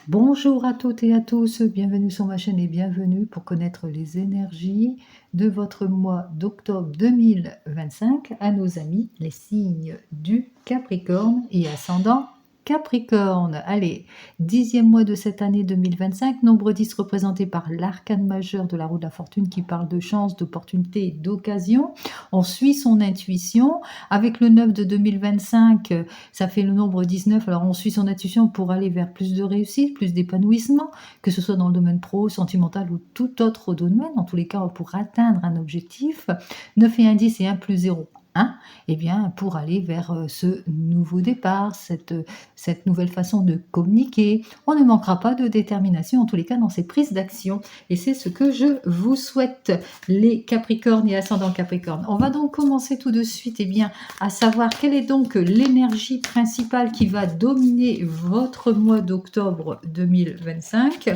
Bonjour à toutes et à tous, bienvenue sur ma chaîne et bienvenue pour connaître les énergies de votre mois d'octobre 2025 à nos amis, les signes du Capricorne et ascendant Capricorne. Allez, 10e mois de cette année 2025, nombre 10 représenté par l'arcane majeur de la roue de la fortune qui parle de chance, d'opportunité et d'occasion. On suit son intuition. Avec le 9 de 2025, ça fait le nombre 19, alors on suit son intuition pour aller vers plus de réussite, plus d'épanouissement, que ce soit dans le domaine pro, sentimental ou tout autre domaine, en tous les cas pour atteindre un objectif. 9 et 1, 10 et 1 plus 0. 1, eh bien, pour aller vers ce nouveau départ, cette nouvelle façon de communiquer. On ne manquera pas de détermination, en tous les cas, dans ces prises d'action. Et c'est ce que je vous souhaite, les Capricornes et ascendants Capricorne. On va donc commencer tout de suite, eh bien, à savoir quelle est donc l'énergie principale qui va dominer votre mois d'octobre 2025.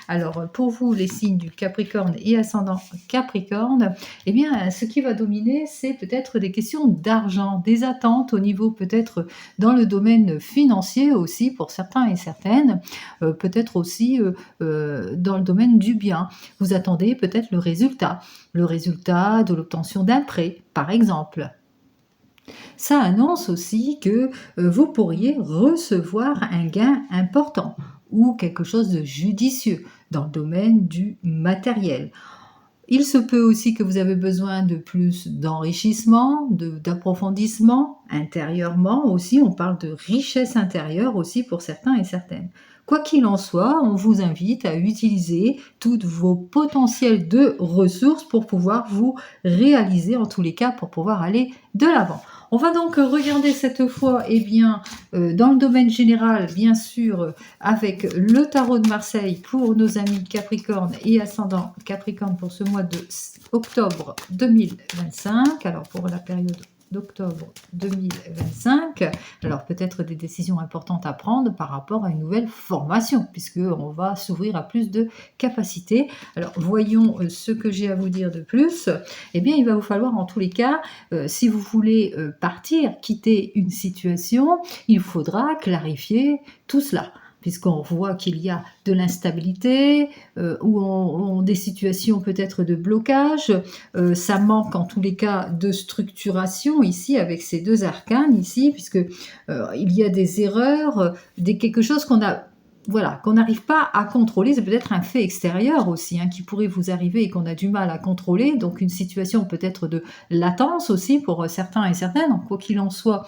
Alors, pour vous, les signes du Capricorne et ascendant Capricorne, eh bien, ce qui va dominer, c'est peut-être des questions d'argent, des attentes au niveau peut-être dans le domaine financier aussi pour certains et certaines, peut-être aussi dans le domaine du bien. Vous attendez peut-être le résultat de l'obtention d'un prêt, par exemple. Ça annonce aussi que vous pourriez recevoir un gain important ou quelque chose de judicieux dans le domaine du matériel. Il se peut aussi que vous avez besoin de plus d'enrichissement, d'approfondissement intérieurement aussi. On parle de richesse intérieure aussi pour certains et certaines. Quoi qu'il en soit, on vous invite à utiliser toutes vos potentiels de ressources pour pouvoir vous réaliser, en tous les cas, pour pouvoir aller de l'avant. On va donc regarder cette fois, eh bien, dans le domaine général, bien sûr, avec le tarot de Marseille pour nos amis Capricorne et ascendant Capricorne pour ce mois de octobre 2025. Alors, pour la période d'octobre 2025, alors peut-être des décisions importantes à prendre par rapport à une nouvelle formation, puisqu'on va s'ouvrir à plus de capacités. Alors, voyons ce que j'ai à vous dire de plus. Eh bien, il va vous falloir en tous les cas, si vous voulez partir, quitter une situation, il faudra clarifier tout cela puisqu'on voit qu'il y a de l'instabilité, ou des situations peut-être de blocage. Ça manque en tous les cas de structuration ici, avec ces deux arcanes ici, puisque il y a des erreurs, quelque chose qu'on a voilà, qu'on n'arrive pas à contrôler, c'est peut-être un fait extérieur aussi, hein, qui pourrait vous arriver et qu'on a du mal à contrôler, donc une situation peut-être de latence aussi pour certains et certaines, donc quoi qu'il en soit,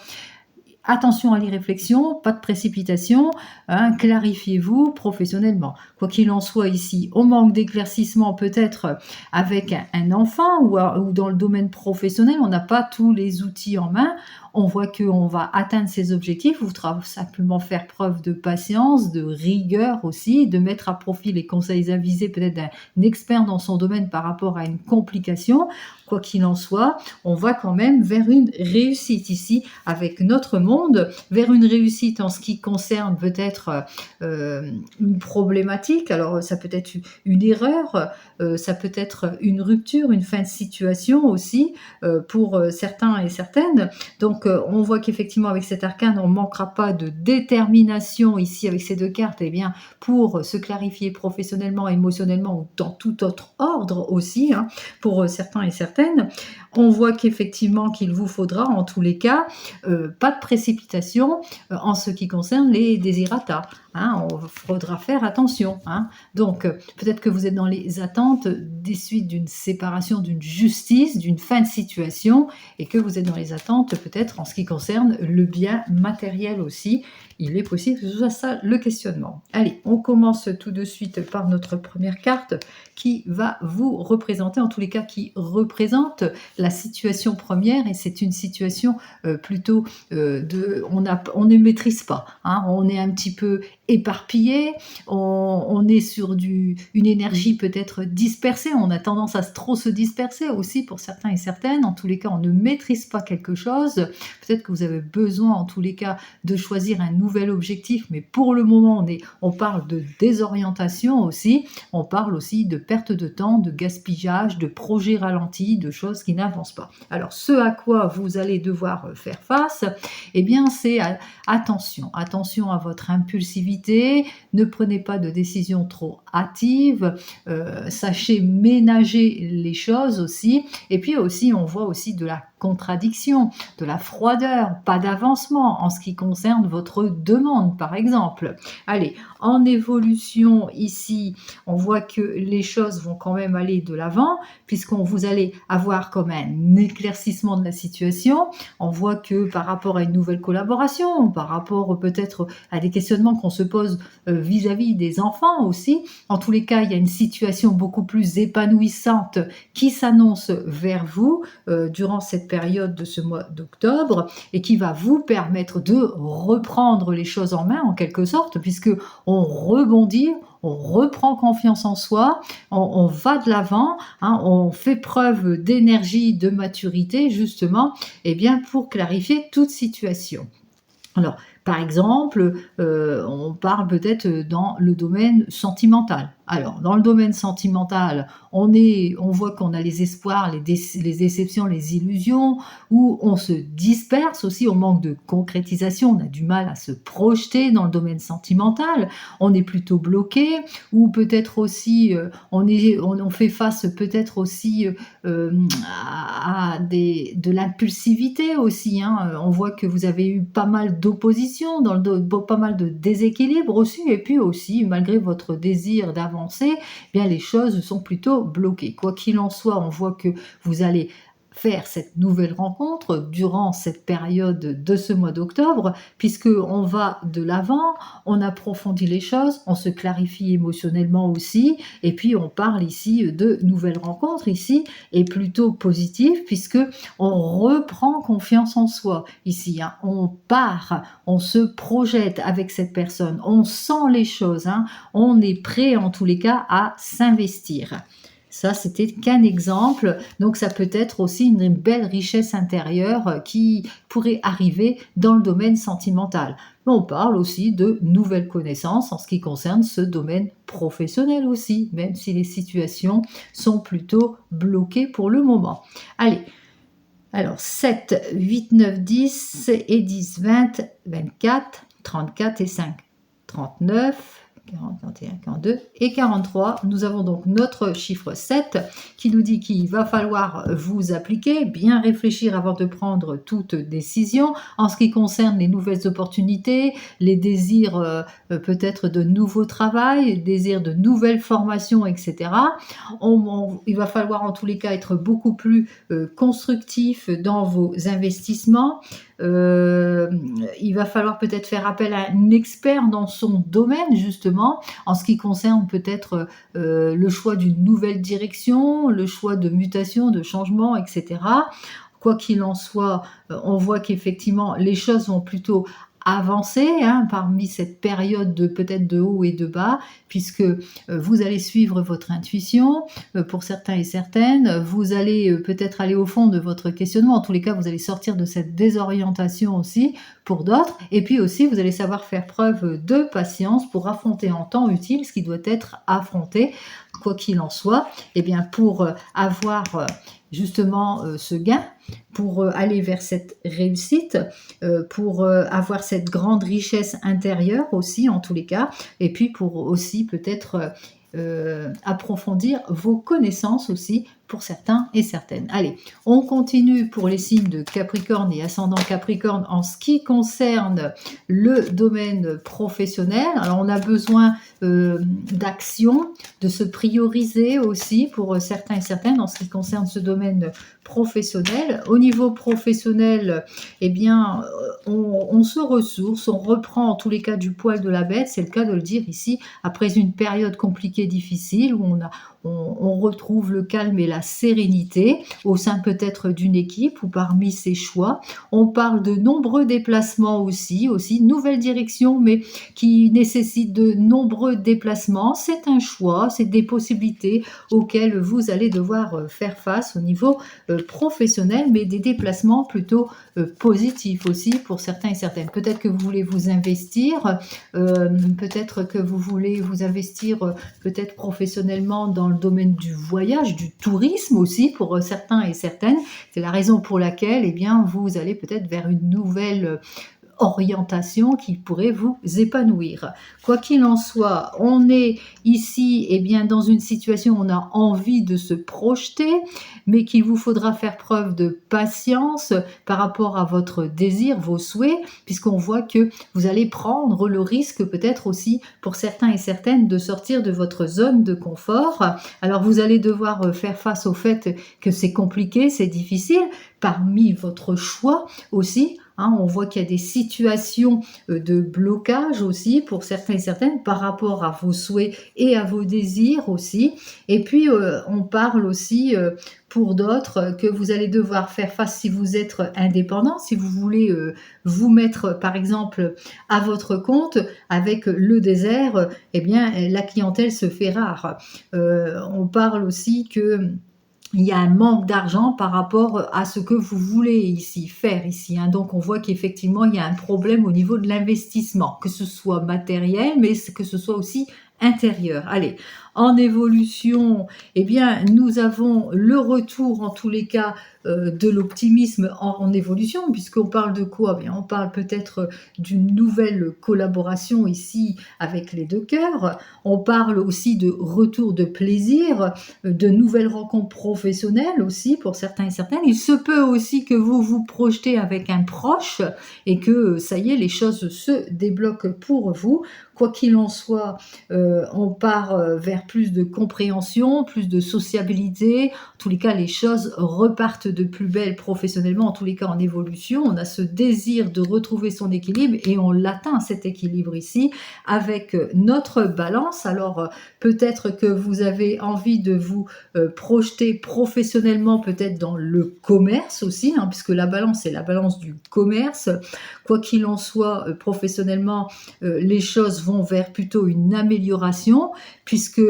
attention à l'irréflexion, pas de précipitation, hein, clarifiez-vous professionnellement. Quoi qu'il en soit ici, au manque d'éclaircissement peut-être avec un enfant ou dans le domaine professionnel, on n'a pas tous les outils en main, on voit qu'on va atteindre ses objectifs, vous devez simplement faire preuve de patience, de rigueur aussi, de mettre à profit les conseils avisés peut-être d'un expert dans son domaine par rapport à une complication. Quoi qu'il en soit, on va quand même vers une réussite ici avec notre monde, vers une réussite en ce qui concerne peut-être une problématique. Alors ça peut être une erreur, ça peut être une rupture, une fin de situation aussi pour certains et certaines. Donc on voit qu'effectivement avec cet arcane, on ne manquera pas de détermination ici avec ces deux cartes, eh bien, pour se clarifier professionnellement, émotionnellement ou dans tout autre ordre aussi, hein, pour certains et certaines. On voit qu'effectivement qu'il vous faudra en tous les cas pas de précipitation en ce qui concerne les désirata. Hein, on faudra faire attention. Hein. Donc, peut-être que vous êtes dans les attentes des suites d'une séparation, d'une justice, d'une fin de situation, et que vous êtes dans les attentes peut-être en ce qui concerne le bien matériel aussi. Il est possible que ce soit ça le questionnement. Allez, on commence tout de suite par notre première carte qui va vous représenter, en tous les cas qui représente la situation première, et c'est une situation plutôt on ne maîtrise pas, hein, on est un petit peu éparpillé, on est sur une énergie peut-être dispersée, on a tendance à trop se disperser aussi pour certains et certaines, en tous les cas on ne maîtrise pas quelque chose, peut-être que vous avez besoin en tous les cas de choisir un nouvel objectif, mais pour le moment on parle de désorientation aussi, on parle aussi de perte de temps, de gaspillage, de projets ralentis, de choses qui n'avancent pas. Alors ce à quoi vous allez devoir faire face, eh bien c'est attention, attention à votre impulsivité, ne prenez pas de décisions trop hâtives, sachez ménager les choses aussi. Et puis aussi, on voit aussi de la contradiction, de la froideur, pas d'avancement en ce qui concerne votre demande, par exemple. Allez, en évolution ici, on voit que les choses vont quand même aller de l'avant, puisqu'on vous allez avoir comme un éclaircissement de la situation. On voit que par rapport à une nouvelle collaboration, par rapport peut-être à des questionnements qu'on se pose vis-à-vis des enfants aussi, en tous les cas, il y a une situation beaucoup plus épanouissante qui s'annonce vers vous durant cette période de ce mois d'octobre et qui va vous permettre de reprendre les choses en main en quelque sorte, puisque on rebondit, on reprend confiance en soi, on va de l'avant, hein, on fait preuve d'énergie, de maturité justement, et bien pour clarifier toute situation. Alors, par exemple, on parle peut-être dans le domaine sentimental. Alors, dans le domaine sentimental, on voit qu'on a les espoirs, les déceptions, les illusions, où on se disperse aussi, on manque de concrétisation, on a du mal à se projeter dans le domaine sentimental, on est plutôt bloqué, ou peut-être aussi, on fait face peut-être aussi de l'impulsivité aussi, hein. On voit que vous avez eu pas mal d'opposition, pas mal de déséquilibre aussi, et puis aussi, malgré votre désir d'avancer, eh bien les choses sont plutôt bloquées. Quoi qu'il en soit, on voit que vous allez faire cette nouvelle rencontre durant cette période de ce mois d'octobre, puisque on va de l'avant, on approfondit les choses, on se clarifie émotionnellement aussi, et puis on parle ici de nouvelles rencontres ici, et plutôt positives, puisque on reprend confiance en soi ici, hein. On part, on se projette avec cette personne, on sent les choses, hein. On est prêt en tous les cas à s'investir. Ça, c'était qu'un exemple. Donc, ça peut être aussi une belle richesse intérieure qui pourrait arriver dans le domaine sentimental. Mais on parle aussi de nouvelles connaissances en ce qui concerne ce domaine professionnel aussi, même si les situations sont plutôt bloquées pour le moment. Allez, alors 7, 8, 9, 10 et 10, 20, 24, 34 et 5, 39, 40, 41, 42 et 43. Nous avons donc notre chiffre 7 qui nous dit qu'il va falloir vous appliquer, bien réfléchir avant de prendre toute décision en ce qui concerne les nouvelles opportunités, les désirs peut-être de nouveau travail, les désirs de nouvelles formations, etc. Il va falloir en tous les cas être beaucoup plus constructif dans vos investissements. Il va falloir peut-être faire appel à un expert dans son domaine justement en ce qui concerne peut-être le choix d'une nouvelle direction, le choix de mutation, de changement, etc. Quoi qu'il en soit, on voit qu'effectivement les choses vont plutôt avancer, hein, parmi cette période de peut-être de haut et de bas, puisque vous allez suivre votre intuition pour certains et certaines, vous allez peut-être aller au fond de votre questionnement, en tous les cas vous allez sortir de cette désorientation aussi pour d'autres, et puis aussi vous allez savoir faire preuve de patience pour affronter en temps utile ce qui doit être affronté, quoi qu'il en soit, et bien pour avoir justement ce gain, pour aller vers cette réussite, pour avoir cette grande richesse intérieure aussi en tous les cas, et puis pour aussi peut-être approfondir vos connaissances aussi pour certains et certaines. Allez, on continue pour les signes de Capricorne et ascendant Capricorne en ce qui concerne le domaine professionnel. Alors on a besoin d'action, de se prioriser aussi pour certains et certaines en ce qui concerne ce domaine professionnel. Au niveau professionnel, eh bien, on se ressource, on reprend en tous les cas du poil de la bête, c'est le cas de le dire ici, après une période compliquée, difficile, où on retrouve le calme et la sérénité au sein peut-être d'une équipe ou parmi ses choix. On parle de nombreux déplacements aussi, nouvelle direction, mais qui nécessite de nombreux déplacements. C'est un choix, c'est des possibilités auxquelles vous allez devoir faire face au niveau professionnel, mais des déplacements plutôt positifs aussi pour certains et certaines. Peut-être que vous voulez vous investir, peut-être que vous voulez vous investir peut-être professionnellement dans le domaine du voyage, du tourisme aussi pour certains et certaines. C'est la raison pour laquelle eh bien, vous allez peut-être vers une nouvelle orientation qui pourrait vous épanouir. Quoi qu'il en soit, on est ici eh bien, dans une situation où on a envie de se projeter, mais qu'il vous faudra faire preuve de patience par rapport à votre désir, vos souhaits, puisqu'on voit que vous allez prendre le risque peut-être aussi pour certains et certaines de sortir de votre zone de confort. Alors vous allez devoir faire face au fait que c'est compliqué, c'est difficile, parmi votre choix aussi. On voit qu'il y a des situations de blocage aussi pour certains et certaines par rapport à vos souhaits et à vos désirs aussi. Et puis, on parle aussi pour d'autres que vous allez devoir faire face si vous êtes indépendant, si vous voulez vous mettre par exemple à votre compte avec le désert, eh bien la clientèle se fait rare. On parle aussi que il y a un manque d'argent par rapport à ce que vous voulez ici faire ici. Donc on voit qu'effectivement il y a un problème au niveau de l'investissement, que ce soit matériel, mais que ce soit aussi intérieur. Allez, en évolution, eh bien nous avons le retour en tous les cas de l'optimisme en évolution, puisqu'on parle de quoi? Bien, on parle peut-être d'une nouvelle collaboration ici avec les deux cœurs. On parle aussi de retour de plaisir, de nouvelles rencontres professionnelles aussi pour certains et certaines. Il se peut aussi que vous vous projetez avec un proche et que ça y est, les choses se débloquent pour vous. Quoi qu'il en soit, on part vers plus de compréhension, plus de sociabilité. En tous les cas, les choses repartent de plus belle professionnellement, en tous les cas en évolution. On a ce désir de retrouver son équilibre et on l'atteint cet équilibre ici avec notre balance. Alors peut-être que vous avez envie de vous projeter professionnellement peut-être dans le commerce aussi, puisque la balance c'est la balance du commerce. Quoi qu'il en soit, professionnellement, les choses vont vers plutôt une amélioration, puisque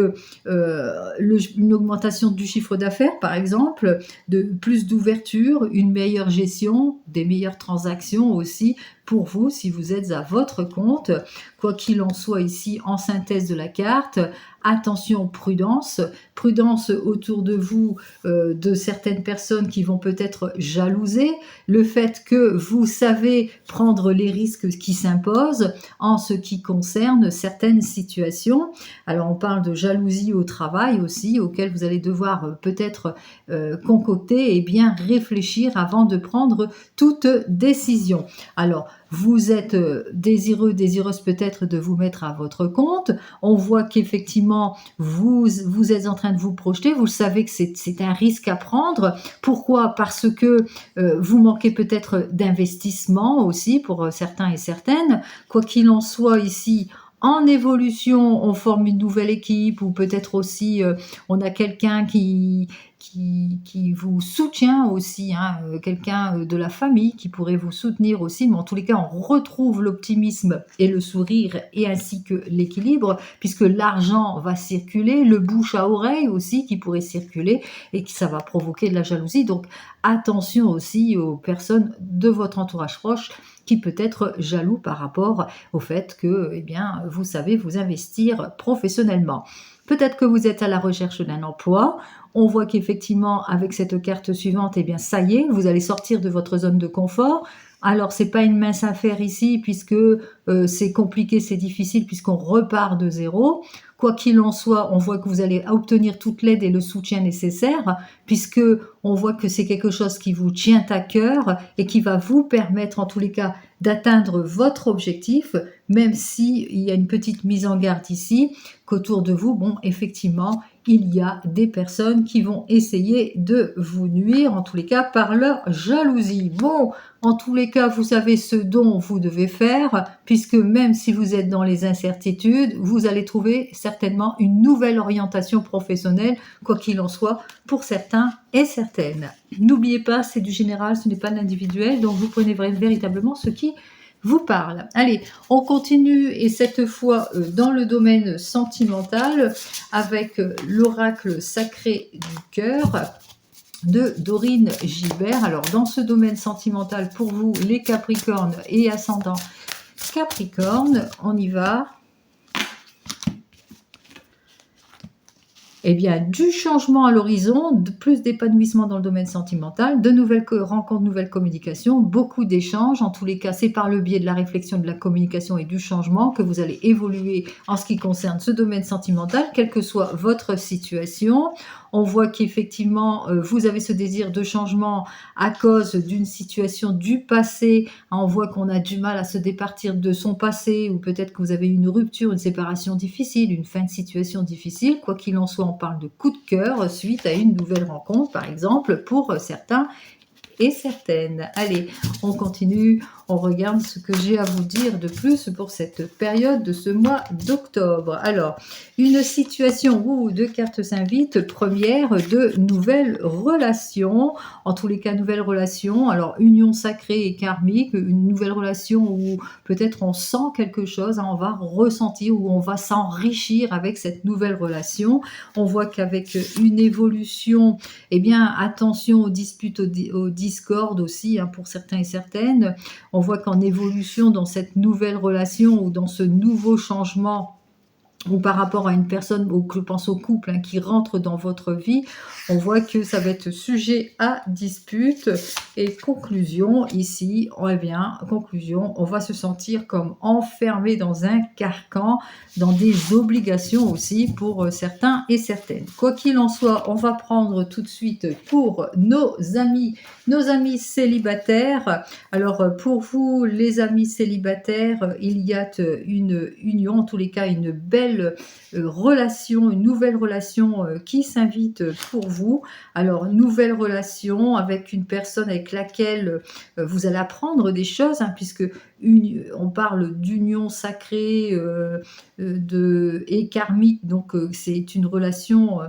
une augmentation du chiffre d'affaires, par exemple, de plus d'ouverture, une meilleure gestion, des meilleures transactions aussi pour vous si vous êtes à votre compte. Quoi qu'il en soit ici, en synthèse de la carte, attention, prudence, prudence autour de vous de certaines personnes qui vont peut-être jalouser, le fait que vous savez prendre les risques qui s'imposent en ce qui concerne certaines situations. Alors on parle de jalousie au travail aussi, auquel vous allez devoir peut-être concocter et bien réfléchir avant de prendre toute décision. Alors vous êtes désireux, désireuse peut-être de vous mettre à votre compte. On voit qu'effectivement, vous êtes en train de vous projeter. Vous savez que c'est un risque à prendre. Pourquoi? Parce que vous manquez peut-être d'investissement aussi pour certains et certaines. Quoi qu'il en soit ici, en évolution, on forme une nouvelle équipe ou peut-être aussi on a quelqu'un qui vous soutient aussi, quelqu'un de la famille qui pourrait vous soutenir aussi, mais en tous les cas, on retrouve l'optimisme et le sourire et ainsi que l'équilibre, puisque l'argent va circuler, le bouche à oreille aussi qui pourrait circuler et que ça va provoquer de la jalousie. Donc attention aussi aux personnes de votre entourage proche qui peut être jaloux par rapport au fait que, eh bien, vous savez vous investir professionnellement. Peut-être que vous êtes à la recherche d'un emploi. On voit qu'effectivement, avec cette carte suivante, eh bien, ça y est, vous allez sortir de votre zone de confort. Alors, c'est pas une mince affaire ici, puisque c'est compliqué, c'est difficile, puisqu'on repart de zéro. Quoi qu'il en soit, on voit que vous allez obtenir toute l'aide et le soutien nécessaire, puisque on voit que c'est quelque chose qui vous tient à cœur et qui va vous permettre, en tous les cas, d'atteindre votre objectif, même s'il y a une petite mise en garde ici, qu'autour de vous, bon, effectivement, il y a des personnes qui vont essayer de vous nuire, en tous les cas, par leur jalousie. Bon, en tous les cas, vous savez ce dont vous devez faire, puisque même si vous êtes dans les incertitudes, vous allez trouver certainement une nouvelle orientation professionnelle, quoi qu'il en soit, pour certains et certaines. N'oubliez pas, c'est du général, ce n'est pas de l'individuel, donc vous prenez véritablement ce qui vous parle. Allez, on continue et cette fois dans le domaine sentimental avec l'oracle sacré du cœur de Dorine Gilbert. Alors dans ce domaine sentimental pour vous les Capricornes et ascendant Capricorne, on y va. Eh bien, du changement à l'horizon, plus d'épanouissement dans le domaine sentimental, de nouvelles rencontres, nouvelles communications, beaucoup d'échanges. En tous les cas, c'est par le biais de la réflexion, de la communication et du changement que vous allez évoluer en ce qui concerne ce domaine sentimental, quelle que soit votre situation. On voit qu'effectivement, vous avez ce désir de changement à cause d'une situation du passé. On voit qu'on a du mal à se départir de son passé, ou peut-être que vous avez eu une rupture, une séparation difficile, une fin de situation difficile. Quoi qu'il en soit, on parle de coup de cœur suite à une nouvelle rencontre, par exemple, pour certains et certaines. Allez, on continue, on regarde ce que j'ai à vous dire de plus pour cette période de ce mois d'octobre. Alors, une situation où deux cartes s'invitent, première, de nouvelles relations, en tous les cas, nouvelles relations, alors union sacrée et karmique, une nouvelle relation où peut-être on sent quelque chose, hein, on va ressentir ou on va s'enrichir avec cette nouvelle relation. On voit qu'avec une évolution, eh bien, attention aux disputes, aux discordes aussi, hein, pour certains et certaines. On voit qu'en évolution dans cette nouvelle relation ou dans ce nouveau changement, ou par rapport à une personne, ou que je pense au couple, hein, qui rentre dans votre vie, on voit que ça va être sujet à dispute. Et conclusion, ici, eh bien, conclusion, on va se sentir comme enfermé dans un carcan, dans des obligations aussi pour certains et certaines. Quoi qu'il en soit, on va prendre tout de suite pour nos amis célibataires. Alors, pour vous, les amis célibataires, il y a une union, en tous les cas, une belle relation, une nouvelle relation qui s'invite pour vous. Alors, nouvelle relation avec une personne avec laquelle vous allez apprendre des choses, hein, puisque on parle d'union sacrée et karmique, donc c'est une relation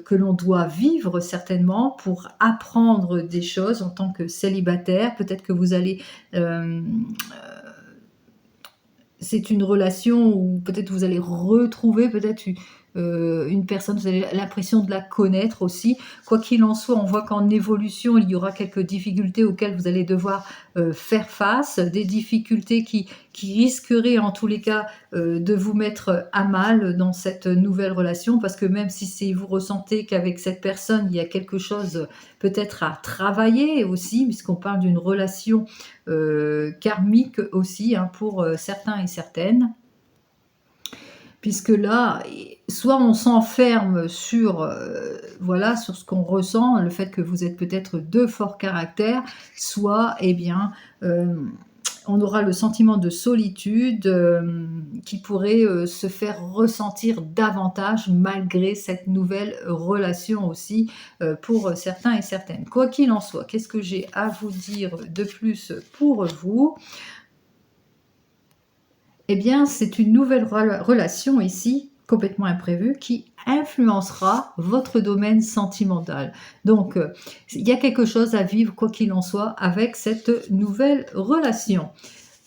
que l'on doit vivre certainement pour apprendre des choses en tant que célibataire. Peut-être que vous allez c'est une relation où peut-être vous allez retrouver peut-être une personne, vous avez l'impression de la connaître aussi. Quoi qu'il en soit, on voit qu'en évolution, il y aura quelques difficultés auxquelles vous allez devoir faire face, des difficultés qui risqueraient en tous les cas de vous mettre à mal dans cette nouvelle relation, parce que même si vous ressentez qu'avec cette personne, il y a quelque chose peut-être à travailler aussi, puisqu'on parle d'une relation karmique aussi, hein, pour certains et certaines. Puisque là, soit on s'enferme sur, voilà, sur ce qu'on ressent, le fait que vous êtes peut-être de fort caractère, soit, eh bien, on aura le sentiment de solitude qui pourrait se faire ressentir davantage malgré cette nouvelle relation aussi pour certains et certaines. Quoi qu'il en soit, qu'est-ce que j'ai à vous dire de plus pour vous ? Eh bien, c'est une nouvelle relation ici, complètement imprévue, qui influencera votre domaine sentimental. Donc, il y a quelque chose à vivre, quoi qu'il en soit, avec cette nouvelle relation.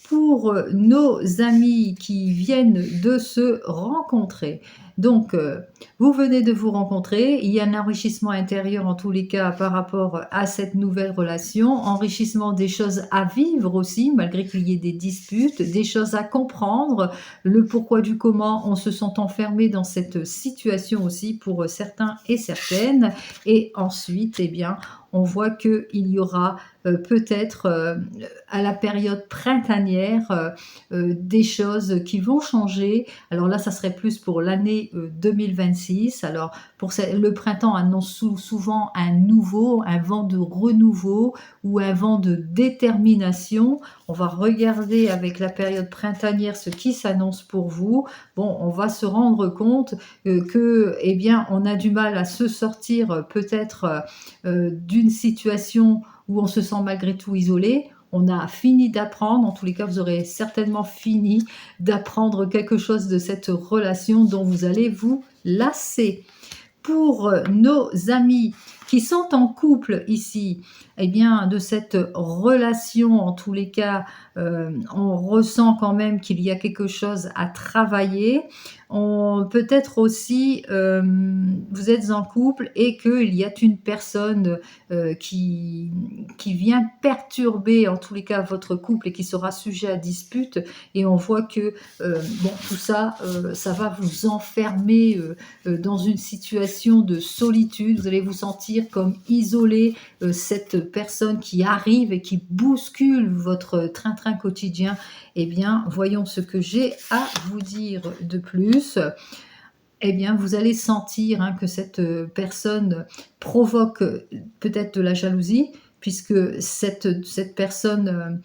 Pour nos amis qui viennent de se rencontrer, donc vous venez de vous rencontrer, il y a un enrichissement intérieur en tous les cas par rapport à cette nouvelle relation, enrichissement des choses à vivre aussi, malgré qu'il y ait des disputes, des choses à comprendre, le pourquoi du comment on se sent enfermé dans cette situation aussi pour certains et certaines. Et ensuite, eh bien, on voit qu'il y aura peut-être à la période printanière des choses qui vont changer. Alors là, ça serait plus pour l'année 2026. Alors pour le printemps annonce souvent un vent de renouveau ou un vent de détermination. On va regarder avec la période printanière ce qui s'annonce pour vous. Bon, on va se rendre compte que, eh bien, on a du mal à se sortir peut-être d'une situation où on se sent malgré tout isolé. On a fini d'apprendre, en tous les cas vous aurez certainement fini d'apprendre quelque chose de cette relation dont vous allez vous lasser. Pour nos amis qui sont en couple ici, eh bien, de cette relation, en tous les cas, on ressent quand même qu'il y a quelque chose à travailler. On peut-être aussi, vous êtes en couple et qu'il y a une personne, qui vient perturber, en tous les cas, votre couple et qui sera sujet à dispute et on voit que, bon, tout ça, ça va vous enfermer, dans une situation de solitude. Vous allez vous sentir comme isolé, cette personne qui arrive et qui bouscule votre train-train quotidien. Eh bien, voyons ce que j'ai à vous dire de plus. Eh bien, vous allez sentir, hein, que cette, personne provoque, peut-être de la jalousie puisque cette personne,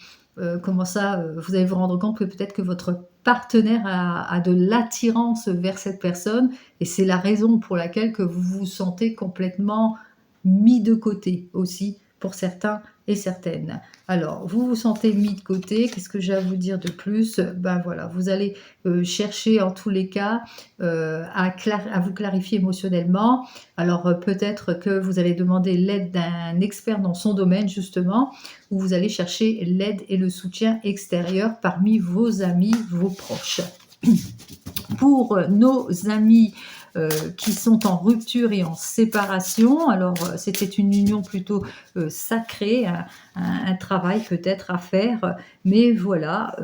comment ça, vous allez vous rendre compte que peut-être que votre partenaire a de l'attirance vers cette personne et c'est la raison pour laquelle que vous vous sentez complètement mis de côté aussi pour certains et certaines. Alors, vous vous sentez mis de côté, qu'est-ce que j'ai à vous dire de plus? Ben voilà, vous allez, chercher en tous les cas, à vous clarifier émotionnellement. Alors, peut-être que vous allez demander l'aide d'un expert dans son domaine justement, ou vous allez chercher l'aide et le soutien extérieur parmi vos amis, vos proches. Pour nos amis qui sont en rupture et en séparation, alors c'était une union plutôt sacrée, un travail peut-être à faire, mais voilà,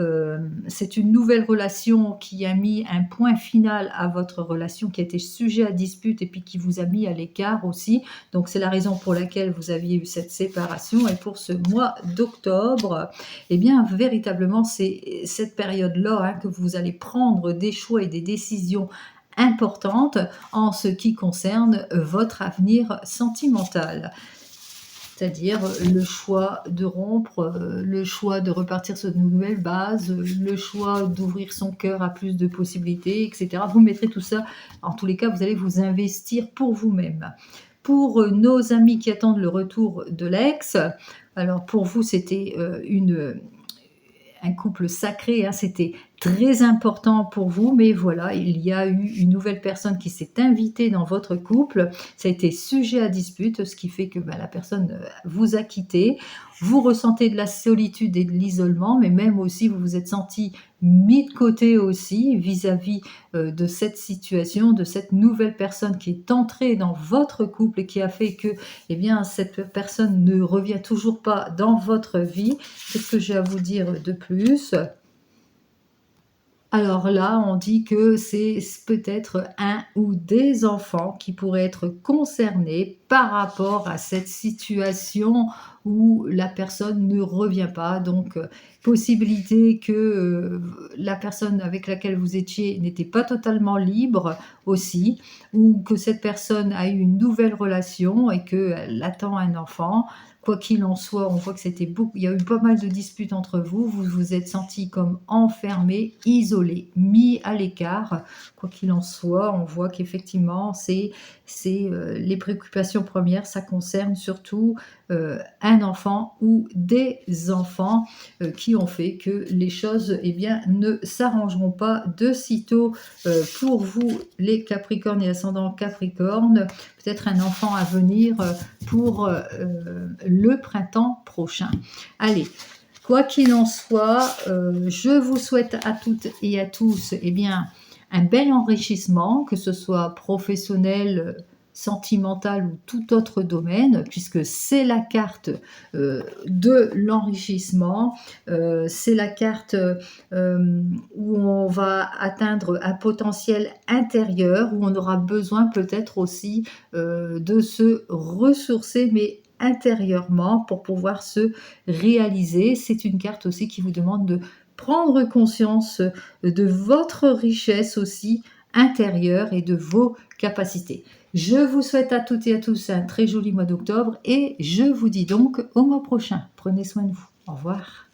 c'est une nouvelle relation qui a mis un point final à votre relation, qui a été sujet à dispute et puis qui vous a mis à l'écart aussi. Donc c'est la raison pour laquelle vous aviez eu cette séparation. Et pour ce mois d'octobre, eh bien véritablement c'est cette période-là, hein, que vous allez prendre des choix et des décisions importantes en ce qui concerne votre avenir sentimental. C'est-à-dire le choix de rompre, le choix de repartir sur de nouvelles bases, le choix d'ouvrir son cœur à plus de possibilités, etc. Vous mettrez tout ça, en tous les cas, vous allez vous investir pour vous-même. Pour nos amis qui attendent le retour de l'ex, alors pour vous, c'était un couple sacré, hein, c'était très important pour vous, mais voilà, il y a eu une nouvelle personne qui s'est invitée dans votre couple, ça a été sujet à dispute, ce qui fait que la personne vous a quitté, vous ressentez de la solitude et de l'isolement, mais même aussi vous vous êtes senti mis de côté aussi vis-à-vis de cette situation, de cette nouvelle personne qui est entrée dans votre couple et qui a fait que eh bien, cette personne ne revient toujours pas dans votre vie. Qu'est-ce que j'ai à vous dire de plus? Alors là, on dit que c'est peut-être un ou des enfants qui pourraient être concernés par rapport à cette situation où la personne ne revient pas. Donc, possibilité que la personne avec laquelle vous étiez n'était pas totalement libre aussi, ou que cette personne a eu une nouvelle relation et qu'elle attend un enfant. Quoi qu'il en soit, on voit que c'était beaucoup, il y a eu pas mal de disputes entre vous, vous vous êtes sentis comme enfermés, isolés, mis à l'écart. Quoi qu'il en soit, on voit qu'effectivement, les préoccupations premières, ça concerne surtout un enfant ou des enfants qui ont fait que les choses eh bien, ne s'arrangeront pas de sitôt pour vous, les Capricornes et ascendant Capricorne. Peut-être un enfant à venir pour le printemps prochain. Allez, quoi qu'il en soit, je vous souhaite à toutes et à tous eh bien, un bel enrichissement, que ce soit professionnel, sentimental ou tout autre domaine, puisque c'est la carte de l'enrichissement, c'est la carte où on va atteindre un potentiel intérieur, où on aura besoin peut-être aussi de se ressourcer, mais intérieurement pour pouvoir se réaliser. C'est une carte aussi qui vous demande de prendre conscience de votre richesse aussi intérieure et de vos capacités. Je vous souhaite à toutes et à tous un très joli mois d'octobre et je vous dis donc au mois prochain. Prenez soin de vous. Au revoir.